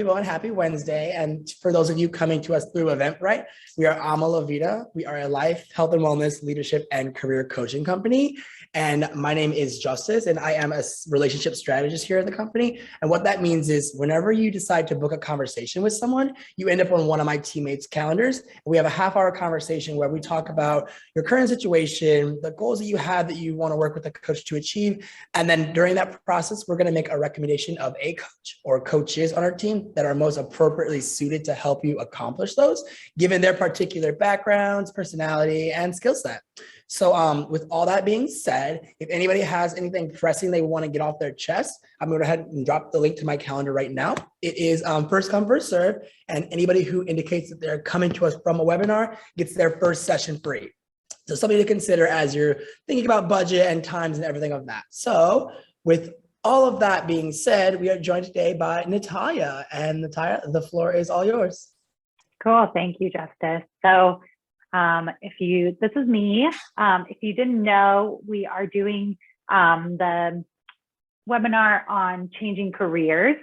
Everyone, happy Wednesday. And for those of you coming to us through Eventbrite, we are Ama La Vida. We are a life, health and wellness, leadership, and career coaching company. And my name is Justice, and I am a relationship strategist here at the company. And what that means is whenever you decide to book a conversation with someone, you end up on one of my teammates' calendars. We have a half-hour conversation where we talk about your current situation, the goals that you have that you want to work with a coach to achieve. And then during that process, we're going to make a recommendation of a coach or coaches on our team that are most appropriately suited to help you accomplish those, given their particular backgrounds, personality, and skill set. So with all that being said, if anybody has anything pressing they want to get off their chest, I'm going to go ahead and drop the link to my calendar right now. It is first come, first serve, and anybody who indicates that they're coming to us from a webinar gets their first session free. So something to consider as you're thinking about budget and times and everything of that. So with all of that being said, we are joined today by Natalia. And Natalia, the floor is all yours. Cool. Thank you, Justice. So this is me. If you didn't know, we are doing the webinar on changing careers.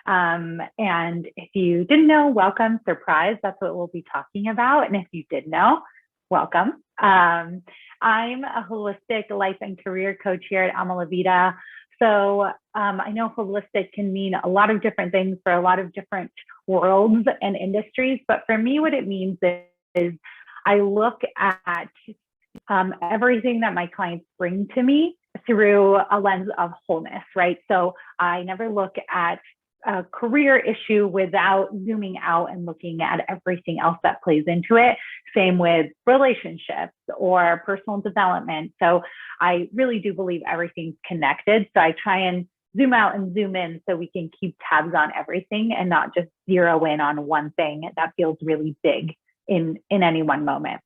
And if you didn't know, welcome, surprise. That's what we'll be talking about. And if you did know, welcome. I'm a holistic life and career coach here at Ama La Vida. So I know holistic can mean a lot of different things for a lot of different worlds and industries, but for me, what it means is I look at everything that my clients bring to me through a lens of wholeness, right? So I never look at a career issue without zooming out and looking at everything else that plays into it. Same with relationships or personal development. So I really do believe everything's connected. So I try and zoom out and zoom in so we can keep tabs on everything and not just zero in on one thing that feels really big in any one moment.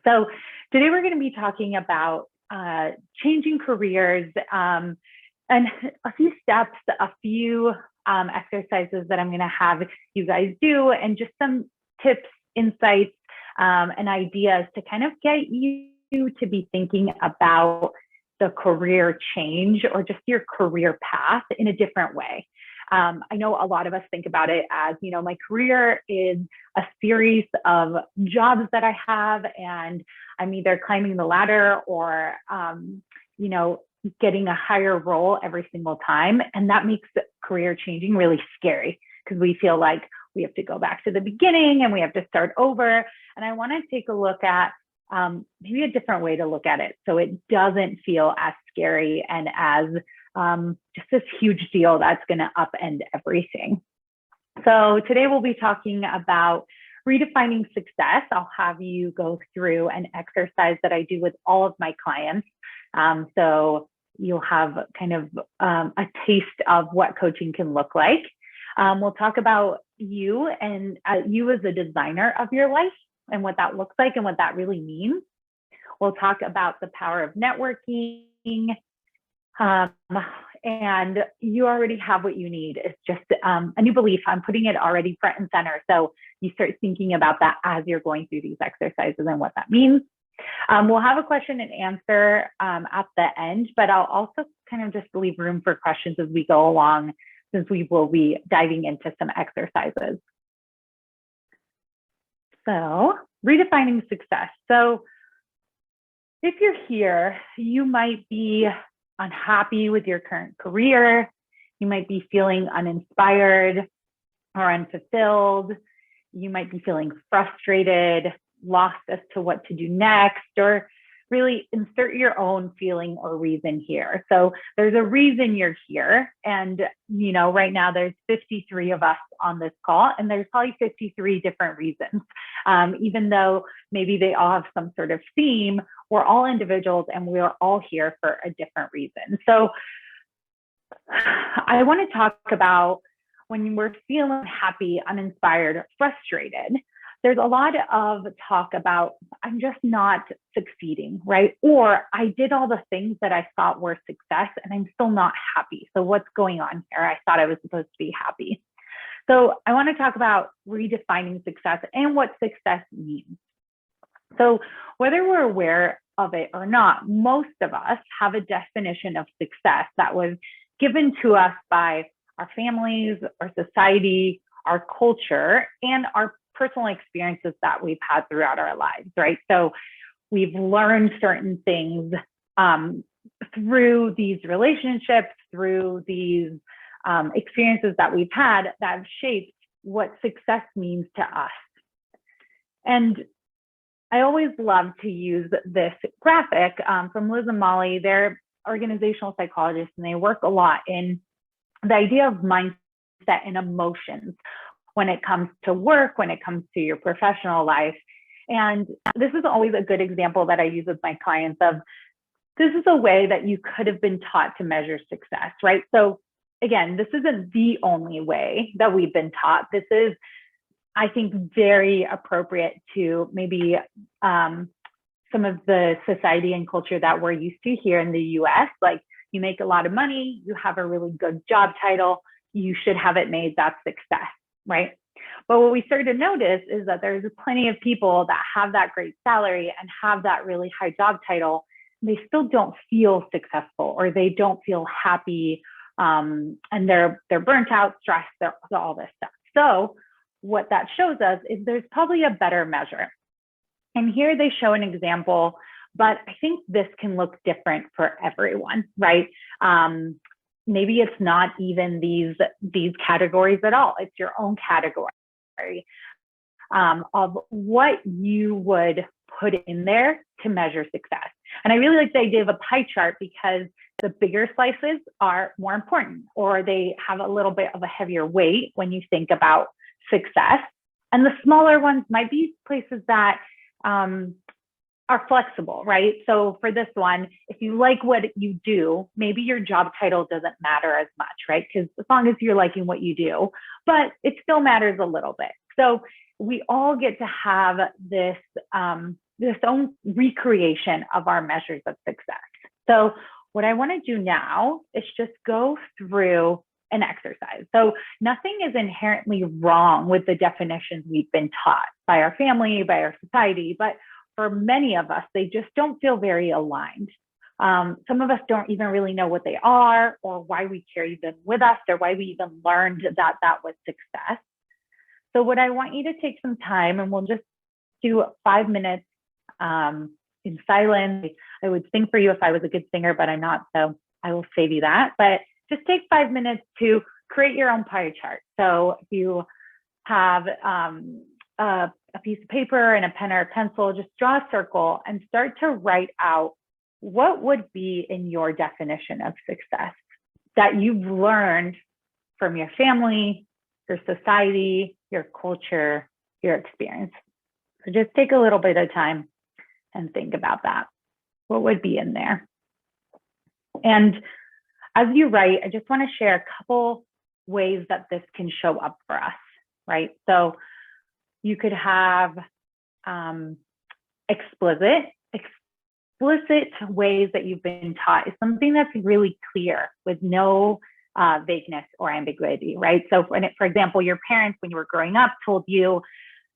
So today we're going to be talking about changing careers and a few steps, a few exercises that I'm going to have you guys do, and just some tips, insights, and ideas to kind of get you to be thinking about the career change or just your career path in a different way. I know a lot of us think about it as, my career is a series of jobs that I have, and I'm either climbing the ladder or, getting a higher role every single time. And that makes career changing really scary because we feel like we have to go back to the beginning and we have to start over. And I want to take a look at maybe a different way to look at it so it doesn't feel as scary and as just this huge deal that's going to upend everything. So today we'll be talking about redefining success. I'll have you go through an exercise that I do with all of my clients. So you'll have kind of a taste of what coaching can look like. We'll talk about you and you as a designer of your life and what that looks like and what that really means. We'll talk about the power of networking. And you already have what you need. It's just a new belief. I'm putting it already front and center. So you start thinking about that as you're going through these exercises and what that means. We'll have a question and answer at the end, but I'll also kind of just leave room for questions as we go along, since we will be diving into some exercises. So redefining success. So if you're here, you might be unhappy with your current career. You might be feeling uninspired or unfulfilled. You might be feeling frustrated, lost as to what to do next, or really insert your own feeling or reason here. So there's a reason you're here. And, right now there's 53 of us on this call, and there's probably 53 different reasons. Even though maybe they all have some sort of theme, we're all individuals and we are all here for a different reason. So I want to talk about when we're feeling happy, uninspired, frustrated. There's a lot of talk about, I'm just not succeeding, right? Or I did all the things that I thought were success and I'm still not happy. So what's going on here? I thought I was supposed to be happy. So I want to talk about redefining success and what success means. So whether we're aware of it or not, most of us have a definition of success that was given to us by our families, our society, our culture, and our personal experiences that we've had throughout our lives, right? So we've learned certain things through these relationships, through these experiences that we've had that have shaped what success means to us. And I always love to use this graphic from Liz and Molly. They're organizational psychologists, and they work a lot in the idea of mindset and emotions when it comes to work, when it comes to your professional life. And this is always a good example that I use with my clients of, this is a way that you could have been taught to measure success, right? So again, this isn't the only way that we've been taught. This is, I think, very appropriate to maybe some of the society and culture that we're used to here in the US. Like, you make a lot of money, you have a really good job title, you should have it made, that's success, right? But what we start to notice is that there's plenty of people that have that great salary and have that really high job title. They still don't feel successful, or they don't feel happy, and they're burnt out, stressed, all this stuff. So what that shows us is there's probably a better measure. And here they show an example, but I think this can look different for everyone, right? Maybe it's not even these categories at all. It's your own category of what you would put in there to measure success. And I really like the idea of a pie chart, because the bigger slices are more important, or they have a little bit of a heavier weight when you think about success. And the smaller ones might be places that are flexible, right? So for this one, if you like what you do, maybe your job title doesn't matter as much, right? Because as long as you're liking what you do, but it still matters a little bit. So we all get to have this own recreation of our measures of success. So what I want to do now is just go through an exercise. So nothing is inherently wrong with the definitions we've been taught by our family, by our society, but for many of us, they just don't feel very aligned. Some of us don't even really know what they are, or why we carry them with us, or why we even learned that that was success. So what I want you to take some time, and we'll just do 5 minutes in silence. I would sing for you if I was a good singer, but I'm not, so I will save you that. But just take 5 minutes to create your own pie chart. So if you have a piece of paper and a pen or a pencil, just draw a circle and start to write out what would be in your definition of success that you've learned from your family, your society, your culture, your experience. So just take a little bit of time and think about that. What would be in there? And as you write, I just want to share a couple ways that this can show up for us, right? So you could have explicit ways that you've been taught is something that's really clear with no vagueness or ambiguity, right? So for example, your parents, when you were growing up, told you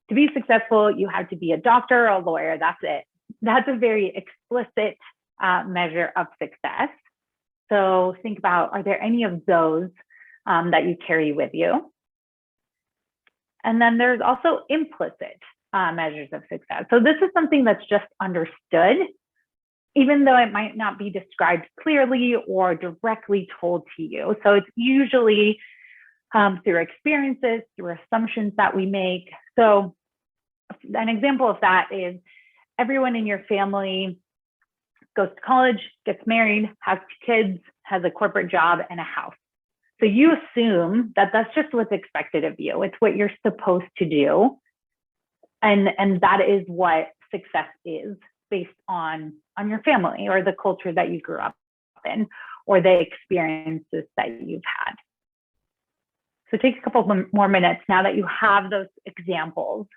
to be successful, you had to be a doctor or a lawyer, that's it. That's a very explicit measure of success. So think about, are there any of those that you carry with you? And then there's also implicit measures of success. So this is something that's just understood, even though it might not be described clearly or directly told to you. So it's usually through experiences, through assumptions that we make. So an example of that is everyone in your family goes to college, gets married, has kids, has a corporate job and a house. So you assume that that's just what's expected of you. It's what you're supposed to do. And that is what success is based on your family or the culture that you grew up in or the experiences that you've had. So take a couple more minutes now that you have those examples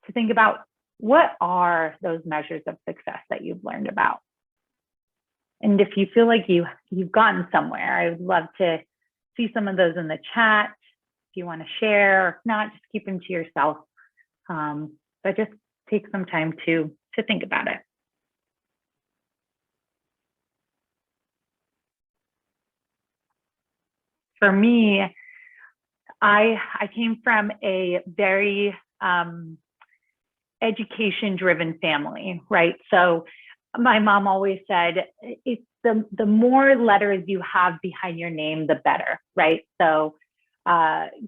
to think about what are those measures of success that you've learned about. And if you feel like you've gotten somewhere, I would love to see some of those in the chat if you want to share. If not, just keep them to yourself. But just take some time to think about it. For me, I came from a very education-driven family, right? So my mom always said, it's the more letters you have behind your name, the better, right? So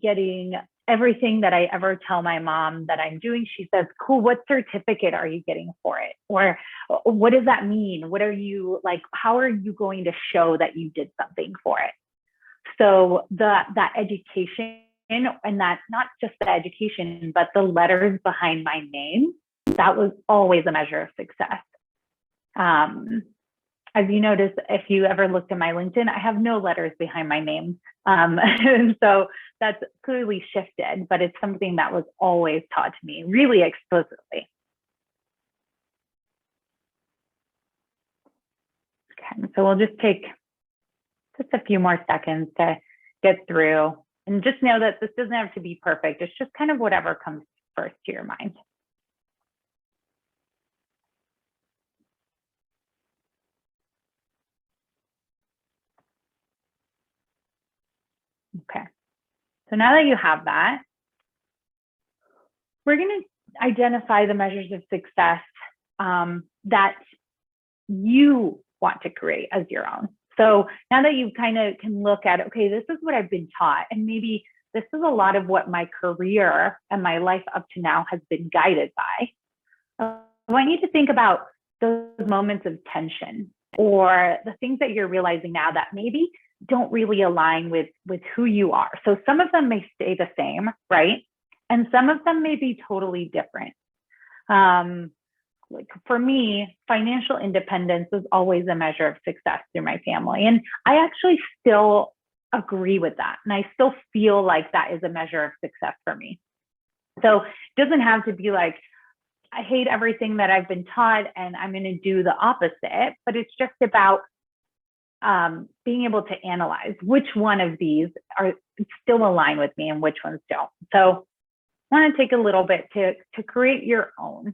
getting everything that I ever tell my mom that I'm doing, she says, cool, what certificate are you getting for it? Or what does that mean? What are you like, how are you going to show that you did something for it? So that education, and that not just the education, but the letters behind my name, that was always a measure of success. As you notice, if you ever looked at my LinkedIn, I have no letters behind my name. And so that's clearly shifted, but it's something that was always taught to me really explicitly. Okay, so we'll just take just a few more seconds to get through, and just know that this doesn't have to be perfect. It's just kind of whatever comes first to your mind. Okay, so now that you have that, we're going to identify the measures of success that you want to create as your own. So now that you kind of can look at, okay, this is what I've been taught, and maybe this is a lot of what my career and my life up to now has been guided by. I want you to think about those moments of tension, or the things that you're realizing now that maybe don't really align with who you are. So some of them may stay the same, right? And some of them may be totally different. Like for me, financial independence was always a measure of success through my family. And I actually still agree with that. And I still feel like that is a measure of success for me. So it doesn't have to be like, I hate everything that I've been taught and I'm going to do the opposite, but it's just about being able to analyze which one of these are still align with me and which ones don't. So I want to take a little bit to create your own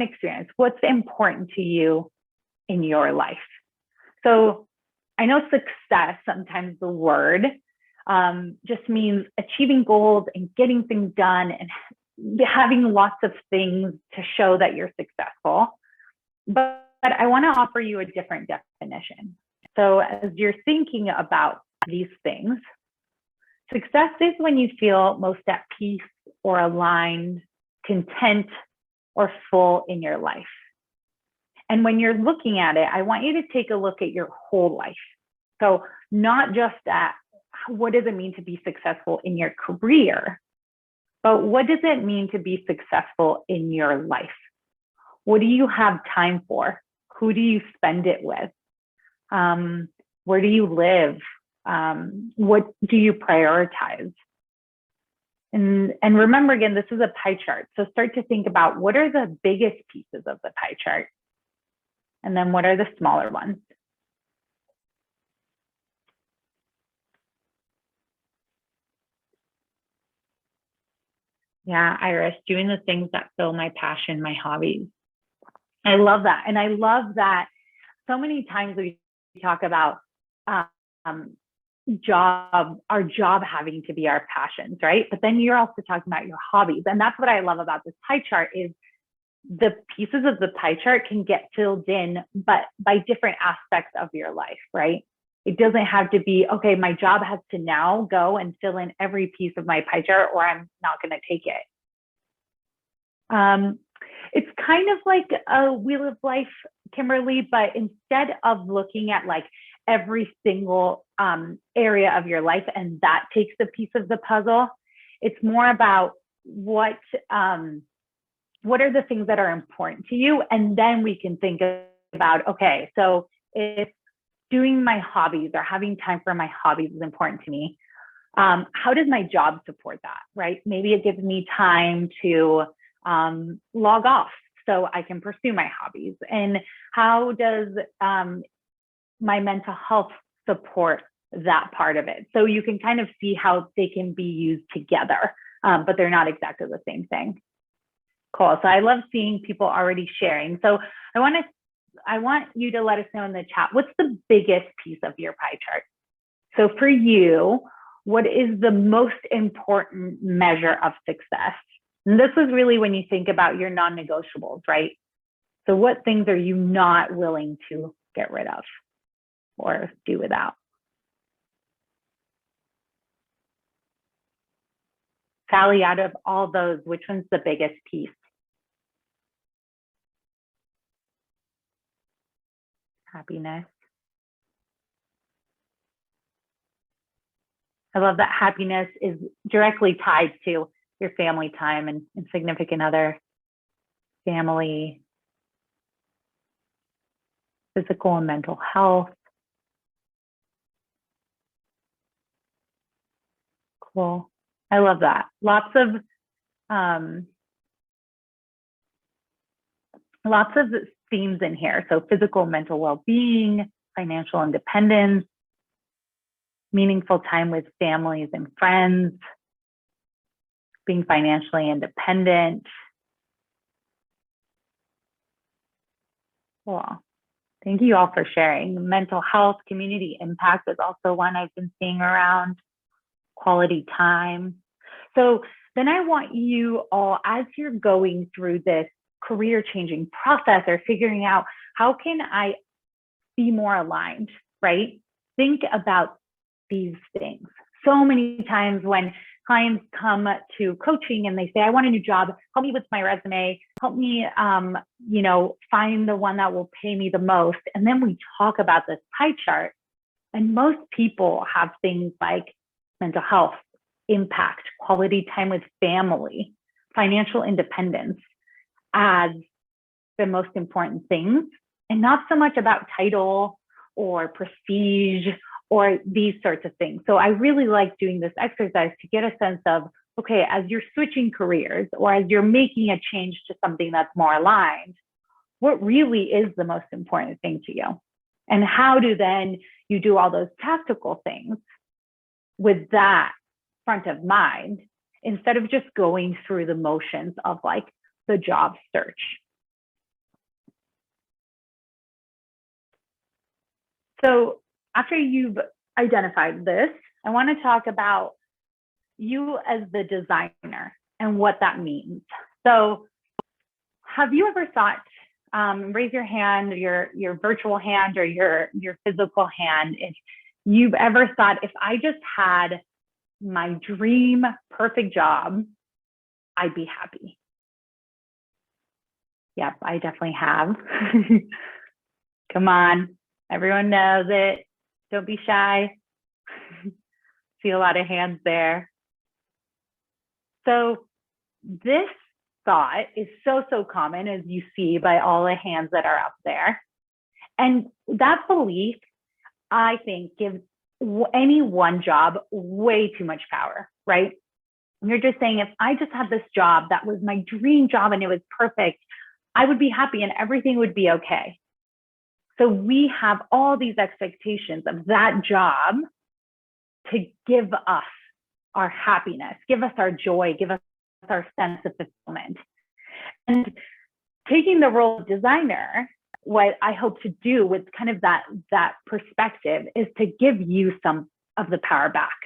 experience. What's important to you in your life? So I know success, sometimes the word just means achieving goals and getting things done and having lots of things to show that you're successful. But I want to offer you a different definition. So as you're thinking about these things, success is when you feel most at peace or aligned, content, or full in your life. And when you're looking at it, I want you to take a look at your whole life. So not just at what does it mean to be successful in your career, but what does it mean to be successful in your life? What do you have time for? Who do you spend it with? Where do you live? What do you prioritize? And remember, again, this is a pie chart. So start to think about what are the biggest pieces of the pie chart? And then what are the smaller ones? Yeah, Iris, doing the things that fill my passion, my hobbies. I love that. And I love that so many times we talk about our job having to be our passions, right? But then you're also talking about your hobbies. And that's what I love about this pie chart is the pieces of the pie chart can get filled in, but by different aspects of your life, right? It doesn't have to be, okay, my job has to now go and fill in every piece of my pie chart or I'm not going to take it. It's kind of like a wheel of life, Kimberly, but instead of looking at like every single area of your life and that takes a piece of the puzzle, it's more about what are the things that are important to you? And then we can think about, okay, so if doing my hobbies or having time for my hobbies is important to me, how does my job support that, right? Maybe it gives me time to log off so I can pursue my hobbies. And how does my mental health support that part of it? So you can kind of see how they can be used together, but they're not exactly the same thing. Cool. So I love seeing people already sharing. So I want you to let us know in the chat, what's the biggest piece of your pie chart? So for you, what is the most important measure of success? And this is really when you think about your non-negotiables, right? So what things are you not willing to get rid of or do without? Sally, out of all those, which one's the biggest piece? Happiness. I love that happiness is directly tied to your family time and significant other, family, physical and mental health. Cool. I love that. Lots of themes in here. So physical, mental well-being, financial independence, meaningful time with families and friends, being financially independent. Cool. Thank you all for sharing. Mental health, community impact is also one I've been seeing around. Quality time. So then I want you all, as you're going through this career changing process or figuring out how can I be more aligned, right? Think about these things. So many times when clients come to coaching and they say, I want a new job, help me with my resume, help me, find the one that will pay me the most. And then we talk about this pie chart, and most people have things like mental health, impact, quality time with family, financial independence as the most important things, and not so much about title or prestige or these sorts of things. So I really like doing this exercise to get a sense of, okay, as you're switching careers or as you're making a change to something that's more aligned, what really is the most important thing to you? And how do then you do all those tactical things with that front of mind, instead of just going through the motions of like the job search. So after you've identified this, I want to talk about you as the designer and what that means. So have you ever thought, raise your hand, your virtual hand or your physical hand, if you've ever thought, if I just had my dream perfect job, I'd be happy. Yep, I definitely have. Come on, everyone knows it. Don't be shy. See a lot of hands there. So this thought is so common, as you see by all the hands that are up there. And that belief, I think, gives any one job way too much power, right? You're just saying, if I just had this job that was my dream job and it was perfect, I would be happy and everything would be okay. So we have all these expectations of that job to give us our happiness, give us our joy, give us our sense of fulfillment. And taking the role of designer, what I hope to do with kind of that perspective is to give you some of the power back,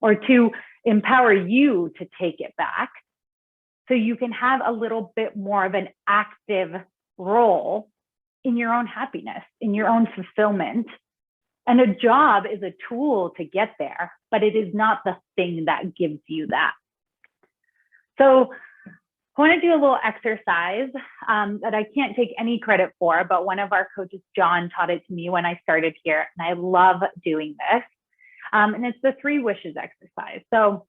or to empower you to take it back, so you can have a little bit more of an active role in your own happiness, in your own fulfillment. And a job is a tool to get there, but it is not the thing that gives you that. So I want to do a little exercise that I can't take any credit for, but one of our coaches, John, taught it to me when I started here, and I love doing this. And it's the 3 wishes exercise. So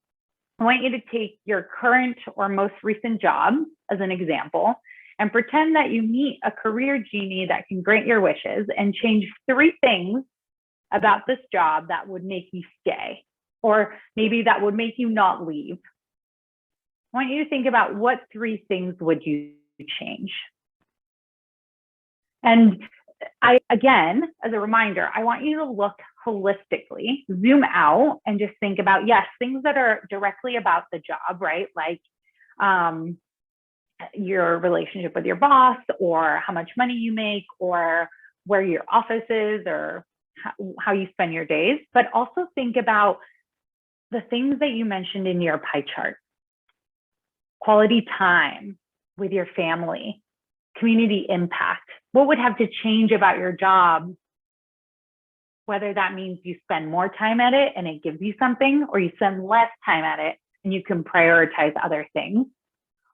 I want you to take your current or most recent job as an example and pretend that you meet a career genie that can grant your wishes, and change 3 things about this job that would make you stay, or maybe that would make you not leave. I want you to think about, what 3 things would you change? And again, as a reminder, I want you to look holistically, zoom out, and just think about, yes, things that are directly about the job, right? Like your relationship with your boss, or how much money you make, or where your office is, or how you spend your days. But also think about the things that you mentioned in your pie chart, quality time with your family, community impact, what would have to change about your job, whether that means you spend more time at it and it gives you something, or you spend less time at it and you can prioritize other things.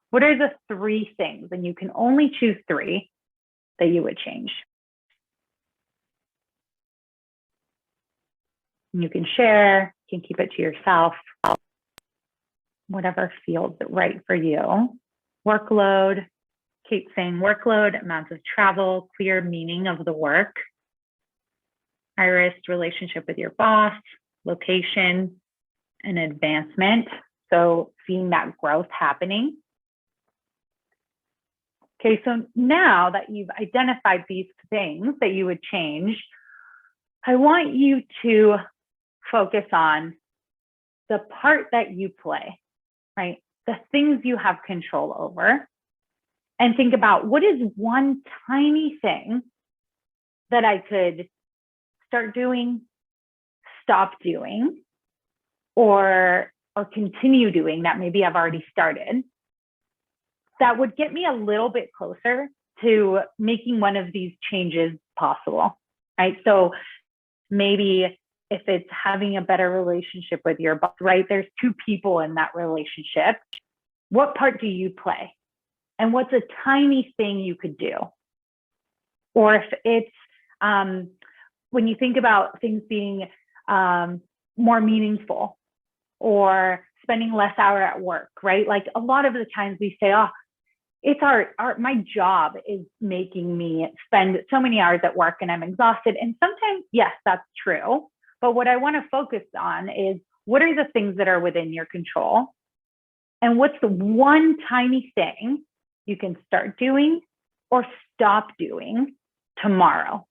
What are the 3 things, and you can only choose 3, that you would change? And you can share, you can keep it to yourself, whatever feels right for you. Workload, keep saying workload, amounts of travel, clear meaning of the work. Iris, relationship with your boss, location, and advancement. So seeing that growth happening. Okay, so now that you've identified these things that you would change, I want you to focus on the part that you play, right? The things you have control over, and think about, what is one tiny thing that I could start doing, stop doing, or continue doing that maybe I've already started, that would get me a little bit closer to making one of these changes possible, right? So maybe if it's having a better relationship with your boss, right? There's 2 people in that relationship. What part do you play? And what's a tiny thing you could do? Or if it's, when you think about things being more meaningful, or spending less hour at work, right? Like a lot of the times we say, oh, it's my job is making me spend so many hours at work and I'm exhausted. And sometimes, yes, that's true. But what I want to focus on is, what are the things that are within your control? And what's the one tiny thing you can start doing or stop doing tomorrow?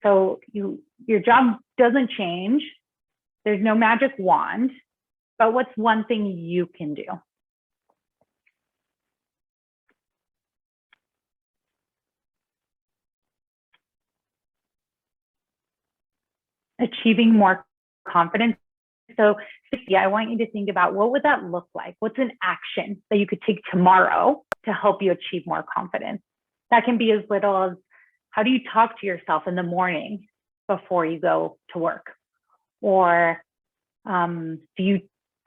So your job doesn't change. There's no magic wand, but what's one thing you can do? Achieving more confidence. So yeah, I want you to think about, what would that look like? What's an action that you could take tomorrow to help you achieve more confidence? That can be as little as, how do you talk to yourself in the morning before you go to work? Or do you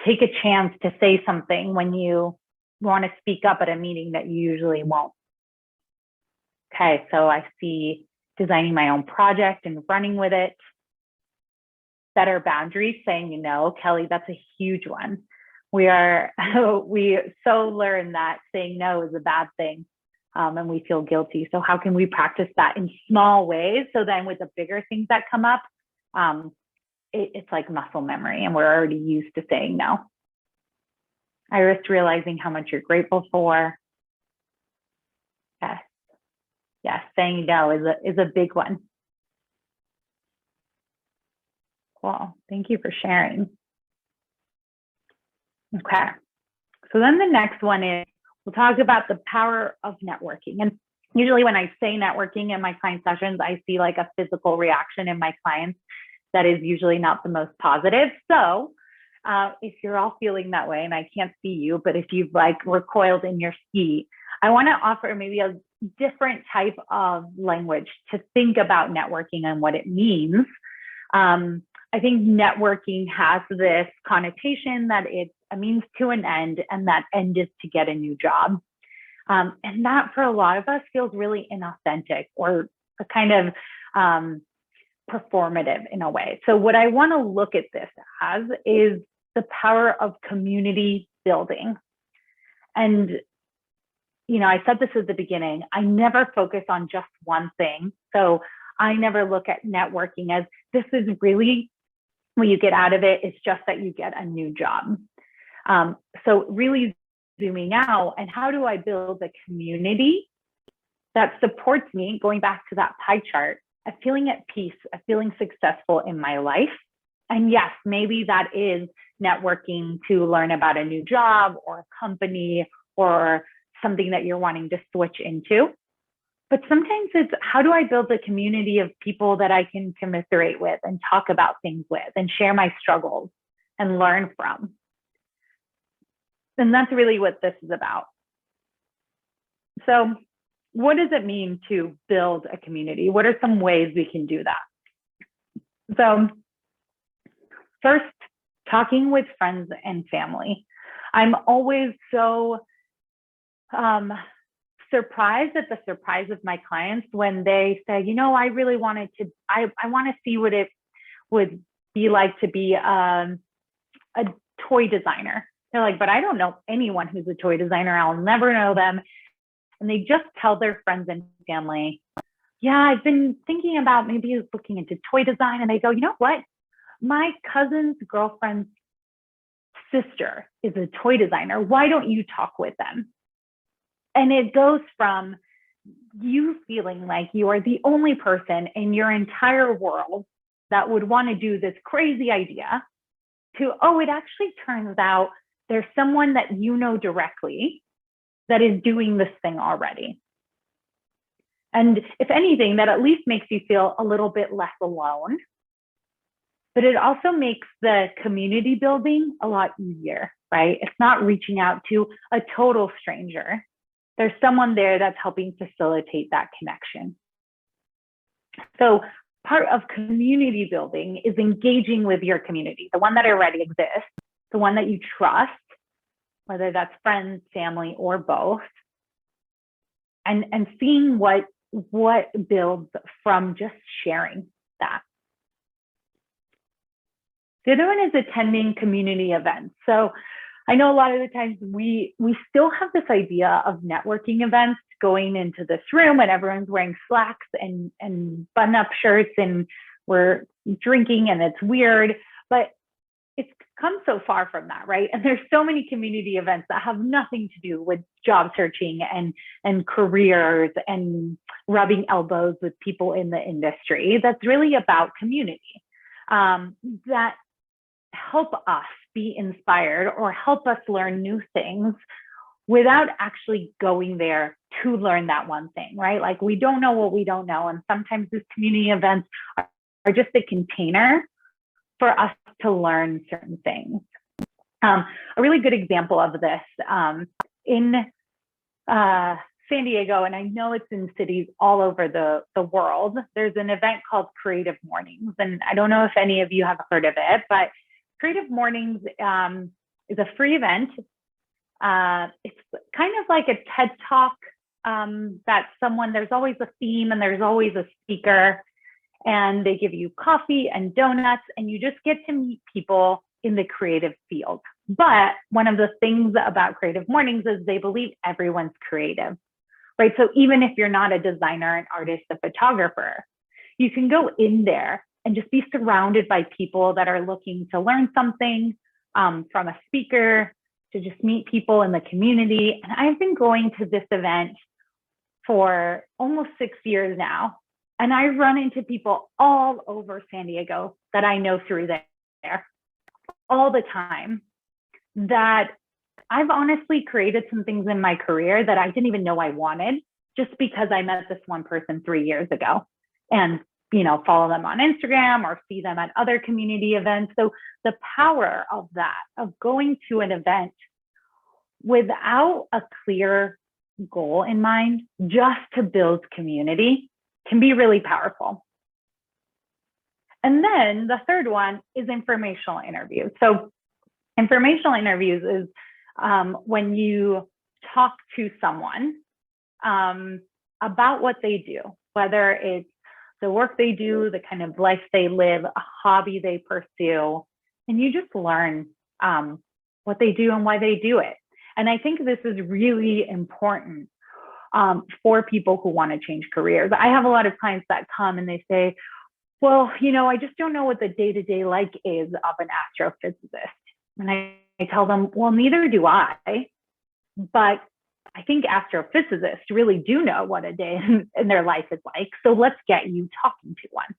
take a chance to say something when you want to speak up at a meeting that you usually won't? Okay, so I see designing my own project and running with it. Better boundaries, saying no. Kelly, that's a huge one. We so learn that saying no is a bad thing, and we feel guilty. So how can we practice that in small ways? So then with the bigger things that come up, it's like muscle memory, and we're already used to saying no. Iris, realizing how much you're grateful for. Yes, saying no is a big one. Cool, thank you for sharing. Okay, so then the next one is, we'll talk about the power of networking. And usually when I say networking in my client sessions, I see like a physical reaction in my clients that is usually not the most positive. So if you're all feeling that way, and I can't see you, but if you've like recoiled in your seat, I want to offer maybe a different type of language to think about networking and what it means. I think networking has this connotation that it's a means to an end, and that end is to get a new job. And that for a lot of us feels really inauthentic, or a kind of performative in a way. So what I want to look at this as is the power of community building. And, you know, I said this at the beginning, I never focus on just one thing. So I never look at networking as this is really what you get out of it. It's just that you get a new job. So really zooming out, and how do I build a community that supports me, going back to that pie chart, of feeling at peace, of feeling successful in my life. And yes, maybe that is networking to learn about a new job or a company or something that you're wanting to switch into. But sometimes it's, how do I build a community of people that I can commiserate with and talk about things with and share my struggles? and learn from. And that's really what this is about. So what does it mean to build a community? What are some ways we can do that? So first, talking with friends and family. I'm always so surprised at the surprise of my clients when they say, you know, I really wanted to, I want to see what it would be like to be a toy designer. They're like, but I don't know anyone who's a toy designer. I'll never know them. And they just tell their friends and family, yeah, I've been thinking about maybe looking into toy design. And they go, you know what? My cousin's girlfriend's sister is a toy designer. Why don't you talk with them? And it goes from you feeling like you are the only person in your entire world that would want to do this crazy idea to, oh, it actually turns out there's someone that you know directly that is doing this thing already. And if anything, that at least makes you feel a little bit less alone. But it also makes the community building a lot easier, right? It's not reaching out to a total stranger. There's someone there that's helping facilitate that connection. So part of community building is engaging with your community, the one that already exists, the one that you trust, whether that's friends, family, or both, and seeing what builds from just sharing that. The other one is attending community events. So I know a lot of the times we still have this idea of networking events going into this room and everyone's wearing slacks and button-up shirts and we're drinking and it's weird, but it's come so far from that, right? And there's so many community events that have nothing to do with job searching and careers and rubbing elbows with people in the industry. That's really about community that help us be inspired or help us learn new things without actually going there to learn that one thing, right? Like we don't know what we don't know. And sometimes these community events are just a container for us to learn certain things. A really good example of this in San Diego, and I know it's in cities all over the world, there's an event called Creative Mornings. And I don't know if any of you have heard of it, but Creative Mornings is a free event. It's kind of like a TED Talk that there's always a theme and there's always a speaker, and they give you coffee and donuts and you just get to meet people in the creative field. But one of the things about Creative Mornings is they believe everyone's creative, right? So even if you're not a designer, an artist, a photographer, you can go in there and just be surrounded by people that are looking to learn something from a speaker, to just meet people in the community. And I've been going to this event for almost 6 years now. And I run into people all over San Diego that I know through there all the time, that I've honestly created some things in my career that I didn't even know I wanted just because I met this one person 3 years ago and, you know, follow them on Instagram or see them at other community events. So the power of that, of going to an event without a clear goal in mind, just to build community, can be really powerful. And then the third one is informational interviews. So informational interviews is when you talk to someone about what they do, whether it's the work they do, the kind of life they live, a hobby they pursue, and you just learn what they do and why they do it. And I think this is really important for people who want to change careers. I have a lot of clients that come and they say, well, you know, I just don't know what the day-to-day life is of an astrophysicist. And I tell them, well, neither do I, but I think astrophysicists really do know what a day in their life is like. So let's get you talking to one.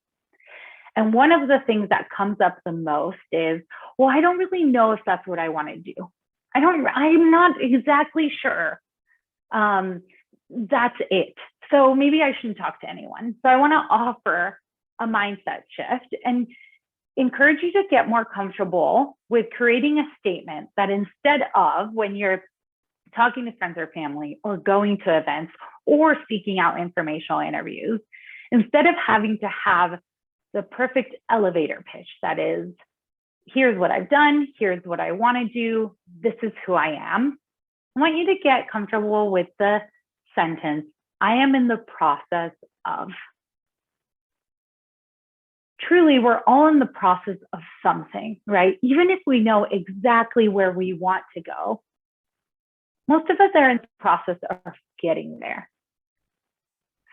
And one of the things that comes up the most is, well, I don't really know if that's what I want to do. I'm not exactly sure. That's it. So maybe I shouldn't talk to anyone. So I want to offer a mindset shift. And encourage you to get more comfortable with creating a statement that instead of when you're talking to friends or family or going to events or seeking out informational interviews, instead of having to have the perfect elevator pitch that is, here's what I've done, here's what I want to do, this is who I am, I want you to get comfortable with the sentence, I am in the process of. Truly, we're all in the process of something, right? Even if we know exactly where we want to go, most of us are in the process of getting there.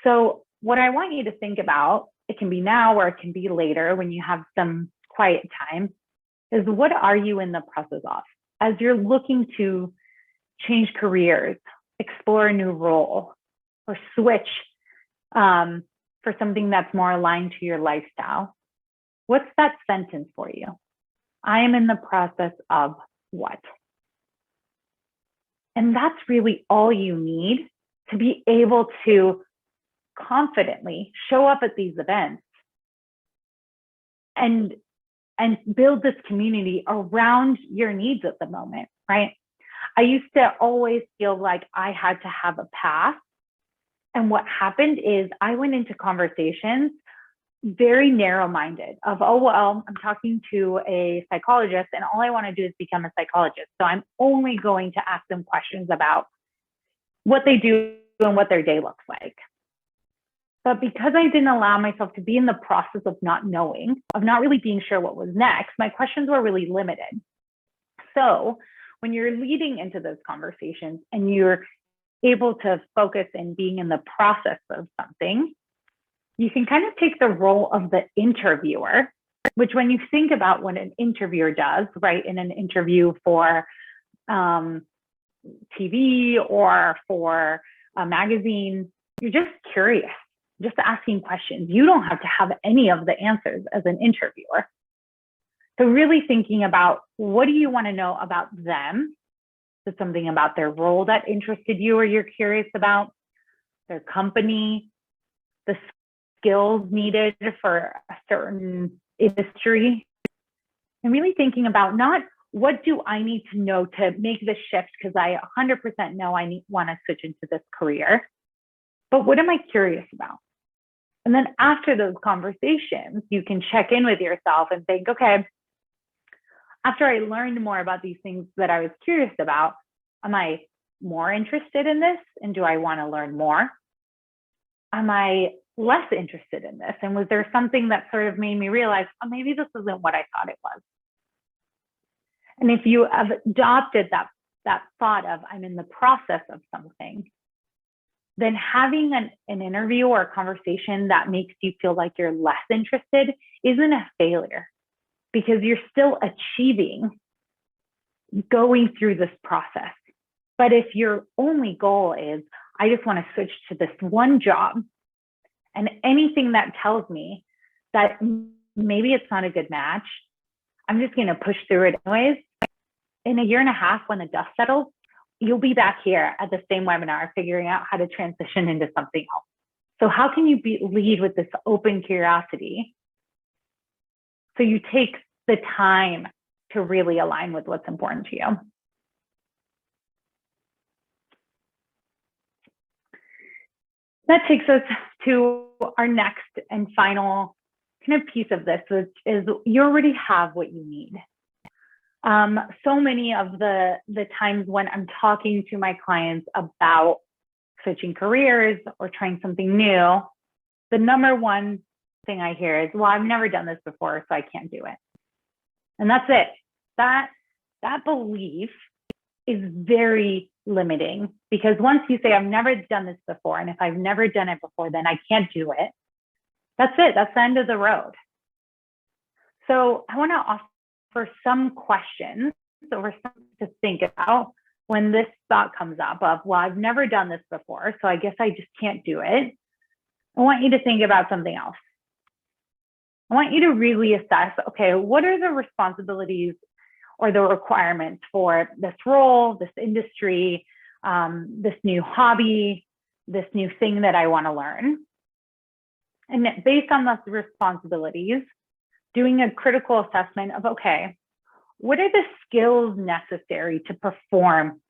So what I want you to think about, it can be now or it can be later when you have some quiet time, is what are you in the process of? As you're looking to change careers, explore a new role, or switch for something that's more aligned to your lifestyle, what's that sentence for you? I am in the process of what? And that's really all you need to be able to confidently show up at these events and build this community around your needs at the moment, right? I used to always feel like I had to have a path. And what happened is I went into conversations very narrow-minded of, oh, well, I'm talking to a psychologist and all I want to do is become a psychologist. So I'm only going to ask them questions about what they do and what their day looks like. But because I didn't allow myself to be in the process of not knowing, of not really being sure what was next, my questions were really limited. So when you're leading into those conversations and you're able to focus in being in the process of something, you can kind of take the role of the interviewer, which when you think about what an interviewer does, right, in an interview for TV or for a magazine, you're just curious, just asking questions. You don't have to have any of the answers as an interviewer. So really thinking about what do you want to know about them? Is it something about their role that interested you or you're curious about? Their company, the skills needed for a certain industry? And really thinking about not what do I need to know to make this shift because I 100% know I want to switch into this career, but what am I curious about? And then after those conversations, you can check in with yourself and think, okay, after I learned more about these things that I was curious about, am I more interested in this? And do I want to learn more? Am I less interested in this? And was there something that sort of made me realize, oh, maybe this isn't what I thought it was? And if you have adopted that thought of I'm in the process of something, then having an interview or a conversation that makes you feel like you're less interested isn't a failure, because you're still achieving going through this process. But if your only goal is, I just want to switch to this one job, and anything that tells me that maybe it's not a good match, I'm just going to push through it anyways. In a year and a half, when the dust settles, you'll be back here at the same webinar figuring out how to transition into something else. So how can you lead with this open curiosity so you take the time to really align with what's important to you? That takes us to our next and final kind of piece of this, which is you already have what you need. So many of the times when I'm talking to my clients about switching careers or trying something new, the number one thing I hear is, well, I've never done this before, so I can't do it. And that's it. That belief is very limiting, because once you say, I've never done this before, and if I've never done it before, then I can't do it. That's it. That's the end of the road. So I want to offer some questions or something to think about when this thought comes up of, well, I've never done this before, so I guess I just can't do it. I want you to think about something else. I want you to really assess, okay, what are the responsibilities or the requirements for this role, this industry, this new hobby, this new thing that I want to learn? And based on those responsibilities, doing a critical assessment of, okay, what are the skills necessary to perform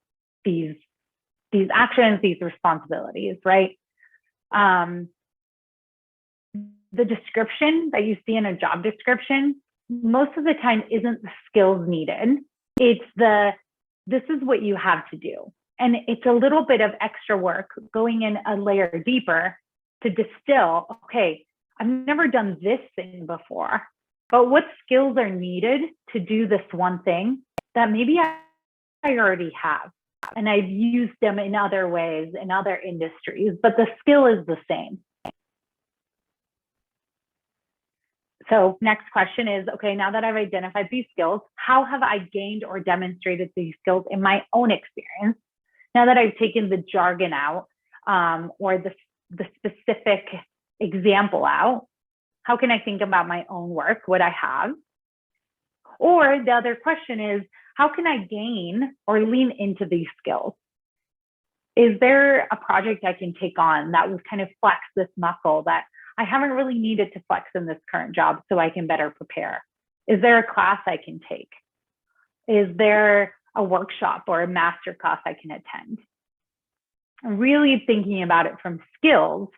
these actions, these responsibilities, right? The description that you see in a job description, most of the time isn't the skills needed. It's this is what you have to do. And it's a little bit of extra work going in a layer deeper to distill, okay, I've never done this thing before, but what skills are needed to do this one thing that maybe I already have, and I've used them in other ways, in other industries, but the skill is the same. So next question is, okay, now that I've identified these skills, how have I gained or demonstrated these skills in my own experience? Now that I've taken the jargon out, or the specific example out, how can I think about my own work, what I have? Or the other question is, how can I gain or lean into these skills? Is there a project I can take on that will kind of flex this muscle that I haven't really needed to flex in this current job so I can better prepare? Is there a class I can take? Is there a workshop or a master class I can attend? Really thinking about it from skills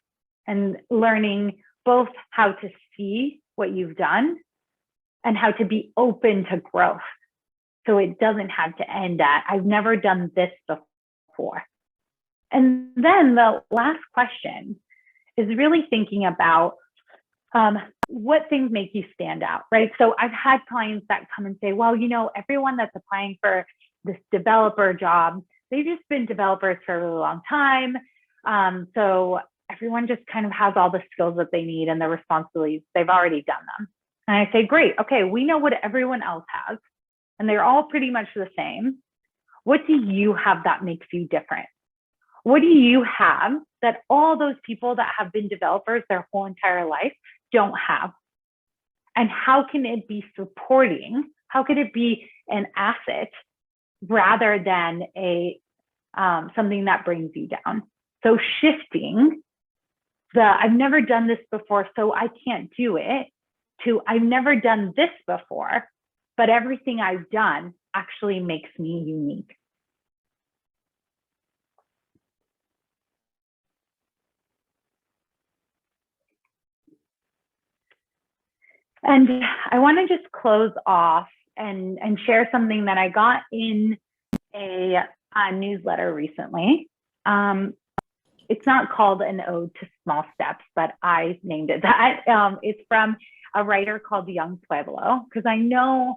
and learning both how to see what you've done and how to be open to growth. So it doesn't have to end at, I've never done this before. And then the last question is really thinking about what things make you stand out, right? So I've had clients that come and say, well, you know, everyone that's applying for this developer job, they've just been developers for a really long time. So everyone just kind of has all the skills that they need and the responsibilities, they've already done them. And I say, great, okay, we know what everyone else has, and they're all pretty much the same. What do you have that makes you different? What do you have that all those people that have been developers their whole entire life don't have? And how can it be supporting? How could it be an asset rather than something that brings you down? So shifting I've never done this before, so I can't do it, to I've never done this before, but everything I've done actually makes me unique. And I want to just close off and share something that I got in a newsletter recently. It's not called an ode to small steps, but I named it that. It's from a writer called Young Pueblo, because I know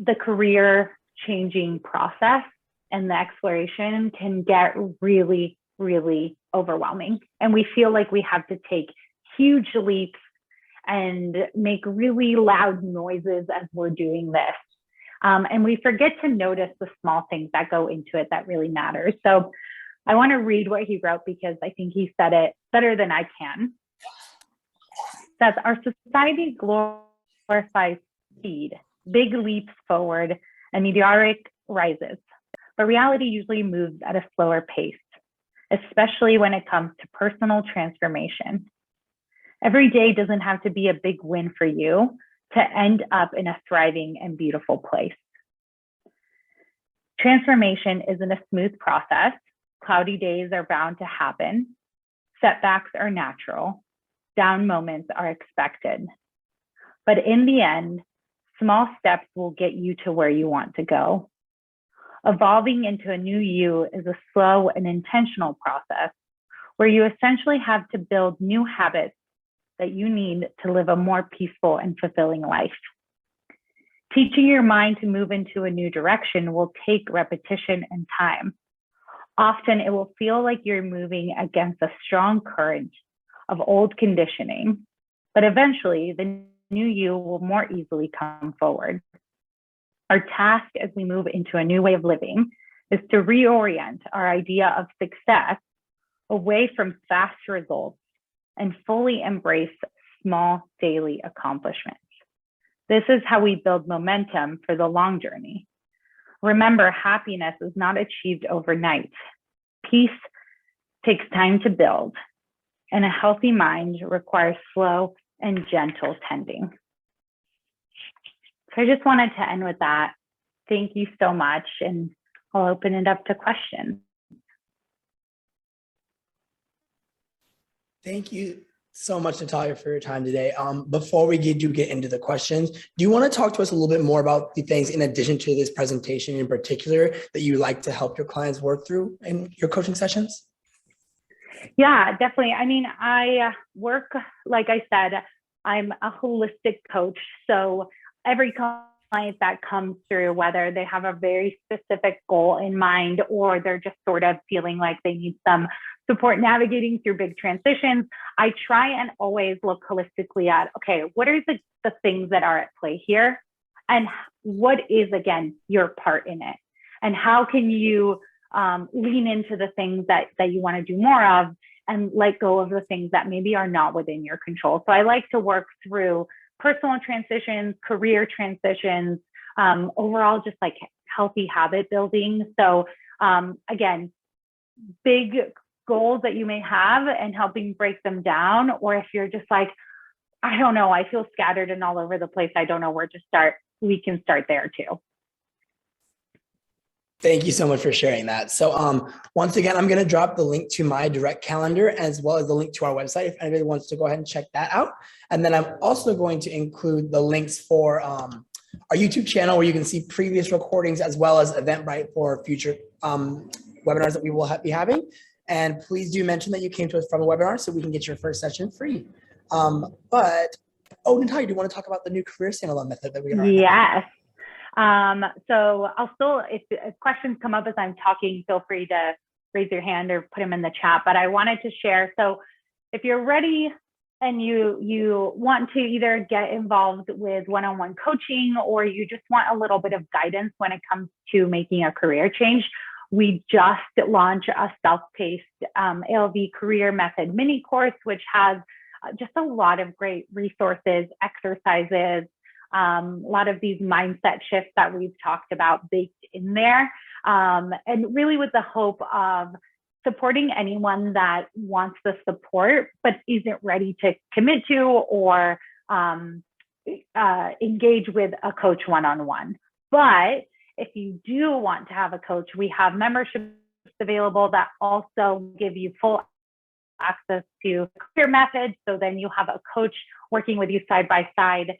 the career changing process and the exploration can get really, really overwhelming. And we feel like we have to take huge leaps and make really loud noises as we're doing this. And we forget to notice the small things that go into it that really matter. So I want to read what he wrote because I think he said it better than I can. It says, our society glorifies speed, big leaps forward, and meteoric rises. But reality usually moves at a slower pace, especially when it comes to personal transformation. Every day doesn't have to be a big win for you to end up in a thriving and beautiful place. Transformation isn't a smooth process. Cloudy days are bound to happen. Setbacks are natural. Down moments are expected. But in the end, small steps will get you to where you want to go. Evolving into a new you is a slow and intentional process where you essentially have to build new habits that you need to live a more peaceful and fulfilling life. Teaching your mind to move into a new direction will take repetition and time. Often it will feel like you're moving against a strong current of old conditioning, but eventually the new you will more easily come forward. Our task as we move into a new way of living is to reorient our idea of success away from fast results and fully embrace small daily accomplishments. This is how we build momentum for the long journey. Remember, happiness is not achieved overnight. Peace takes time to build, and a healthy mind requires slow and gentle tending. So I just wanted to end with that. Thank you so much. And I'll open it up to questions. Thank you so much, Natalia, for your time today. Before we get into the questions, do you want to talk to us a little bit more about the things in addition to this presentation in particular that you like to help your clients work through in your coaching sessions? Yeah, definitely. I mean, I work, like I said, I'm a holistic coach. So every client that comes through, whether they have a very specific goal in mind or they're just sort of feeling like they need some support navigating through big transitions, I try and always look holistically at, okay, what are the things that are at play here? And what is, again, your part in it? And how can you lean into the things that you want to do more of and let go of the things that maybe are not within your control. So I like to work through personal transitions, career transitions, overall just like healthy habit building. So again, big goals that you may have and helping break them down. Or if you're just like, I don't know, I feel scattered and all over the place, I don't know where to start, we can start there too. Thank you so much for sharing that. So once again, I'm going to drop the link to my direct calendar as well as the link to our website if anybody wants to go ahead and check that out. And then I'm also going to include the links for our YouTube channel where you can see previous recordings as well as Eventbrite for future webinars that we will be having. And please do mention that you came to us from a webinar so we can get your first session free. Natalia, do you want to talk about the new career standalone method that we are? Yes. So I'll still, if questions come up as I'm talking, feel free to raise your hand or put them in the chat, but I wanted to share. So if you're ready and you want to either get involved with one-on-one coaching or you just want a little bit of guidance when it comes to making a career change, we just launched a self-paced ALV career method mini course, which has just a lot of great resources, exercises, a lot of these mindset shifts that we've talked about baked in there. And really with the hope of supporting anyone that wants the support, but isn't ready to commit to or engage with a coach one-on-one. But if you do want to have a coach, we have memberships available that also give you full access to career methods. So then you have a coach working with you side by side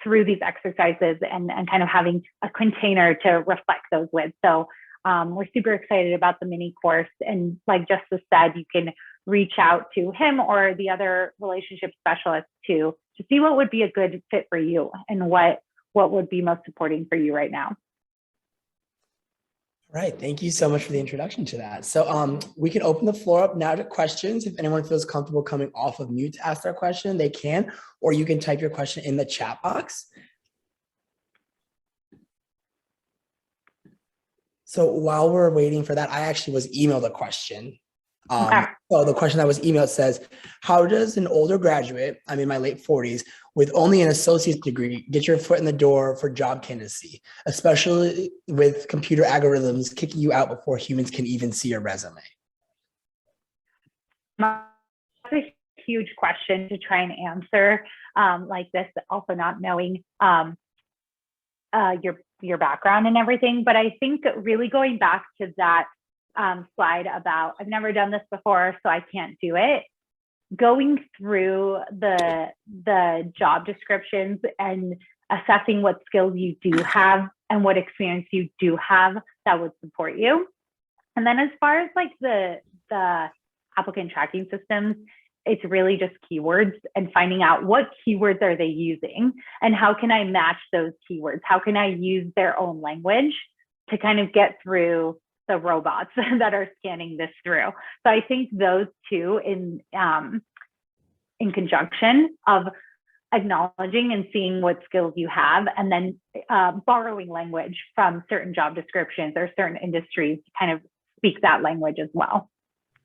through these exercises and kind of having a container to reflect those with. So we're super excited about the mini course. And like Justice said, you can reach out to him or the other relationship specialists to see what would be a good fit for you and what would be most supporting for you right now. Right. Thank you so much for the introduction to that. So we can open the floor up now to questions. If anyone feels comfortable coming off of mute to ask their question, they can, or you can type your question in the chat box. So while we're waiting for that, I actually was emailed a question. So the question that was emailed says, how does an older graduate, I'm in my late 40s, with only an associate's degree, get your foot in the door for job candidacy, especially with computer algorithms kicking you out before humans can even see your resume? That's a huge question to try and answer like this, also not knowing your background and everything. But I think really going back to that slide about, I've never done this before, so I can't do it. Going through the job descriptions and assessing what skills you do have and what experience you do have that would support you. And then as far as like the applicant tracking systems, it's really just keywords and finding out what keywords are they using and how can I match those keywords? How can I use their own language to kind of get through the robots that are scanning this through? So I think those two in conjunction of acknowledging and seeing what skills you have and then borrowing language from certain job descriptions or certain industries to kind of speak that language as well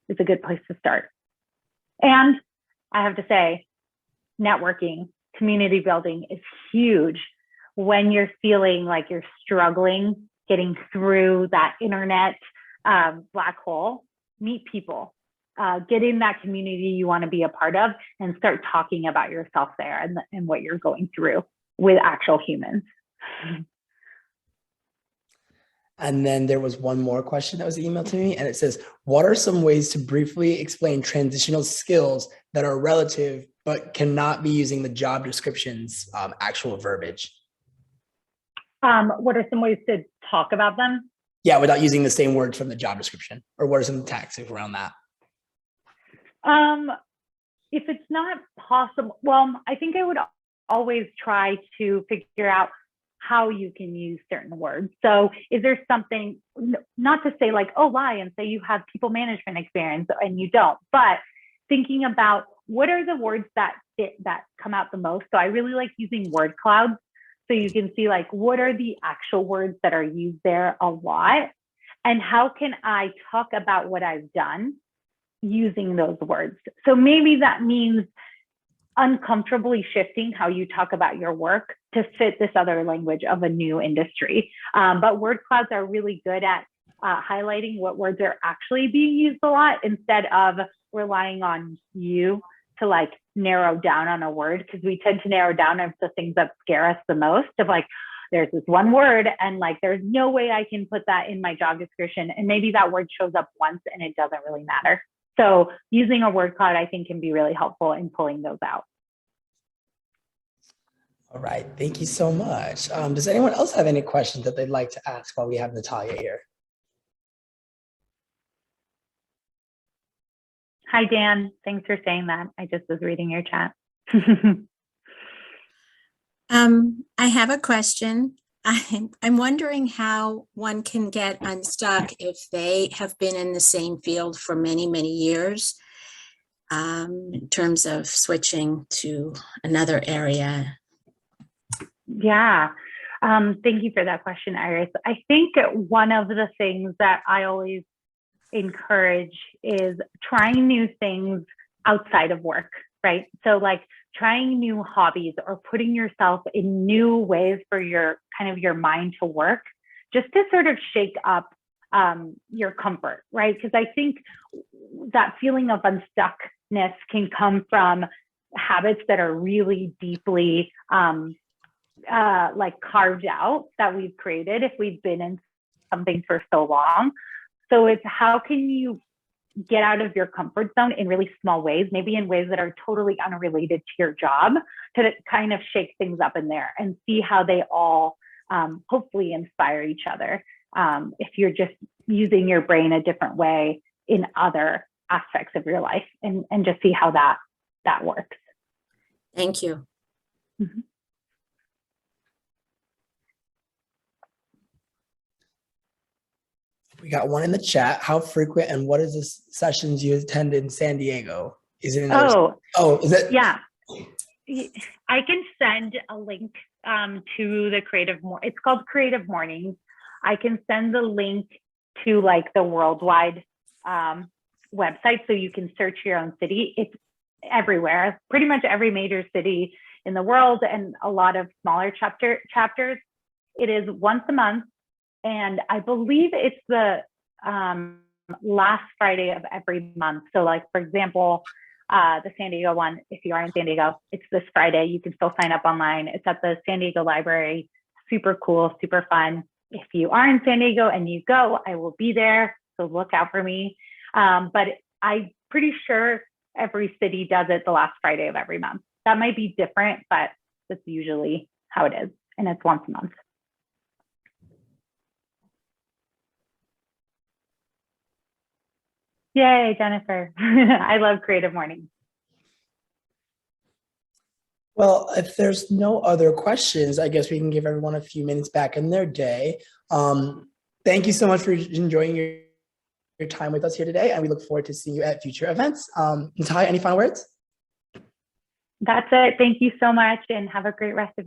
is a good place to start. And I have to say, networking, community building is huge when you're feeling like you're struggling getting through that internet black hole. Meet people, get in that community you want to be a part of and start talking about yourself there and what you're going through. with actual humans. And then there was one more question that was emailed to me, and it says, what are some ways to briefly explain transitional skills that are relative but cannot be using the job description's actual verbiage? What are some ways to talk about them? Yeah, without using the same words from the job description, or what are some tactics around that? If it's not possible, well, I think I would always try to figure out how you can use certain words. So is there something, not to say like, oh, lie and say you have people management experience and you don't, but thinking about what are the words that come out the most. So I really like using word clouds. So you can see like, what are the actual words that are used there a lot? And how can I talk about what I've done using those words? So maybe that means uncomfortably shifting how you talk about your work to fit this other language of a new industry. But word clouds are really good at highlighting what words are actually being used a lot instead of relying on you to like narrow down on a word, because we tend to narrow down on the things that scare us the most, of like, there's this one word and like, there's no way I can put that in my job description. And maybe that word shows up once and it doesn't really matter. So using a word cloud, I think, can be really helpful in pulling those out. All right, thank you so much. Does anyone else have any questions that they'd like to ask while we have Natalia here? Hi, Dan. Thanks for saying that. I just was reading your chat. I have a question. I'm wondering how one can get unstuck if they have been in the same field for many, many years, in terms of switching to another area. Yeah. Thank you for that question, Iris. I think one of the things that I always encourage is trying new things outside of work, right? So like trying new hobbies or putting yourself in new ways for your mind to work, just to sort of shake up your comfort, right? Because I think that feeling of unstuckness can come from habits that are really deeply like carved out, that we've created if we've been in something for so long. So it's how can you get out of your comfort zone in really small ways, maybe in ways that are totally unrelated to your job, to kind of shake things up in there and see how they all hopefully inspire each other. If you're just using your brain a different way in other aspects of your life, and just see how that works. Thank you. Mm-hmm. We got one in the chat. How frequent and what is the sessions you attend in San Diego? Is it in is it? Yeah. I can send a link to the it's called Creative Mornings. I can send the link to like the worldwide website, so you can search your own city. It's everywhere, pretty much every major city in the world, and a lot of smaller chapters. It is once a month. And I believe it's the last Friday of every month. So like, for example, the San Diego one, if you are in San Diego, it's this Friday. You can still sign up online. It's at the San Diego Library. Super cool, super fun. If you are in San Diego and you go, I will be there. So look out for me. But I'm pretty sure every city does it the last Friday of every month. That might be different, but that's usually how it is. And it's once a month. Yay, Jennifer. I love Creative Mornings. Well, if there's no other questions, I guess we can give everyone a few minutes back in their day. Thank you so much for enjoying your time with us here today, and we look forward to seeing you at future events. Natalia, any final words? That's it. Thank you so much, and have a great rest of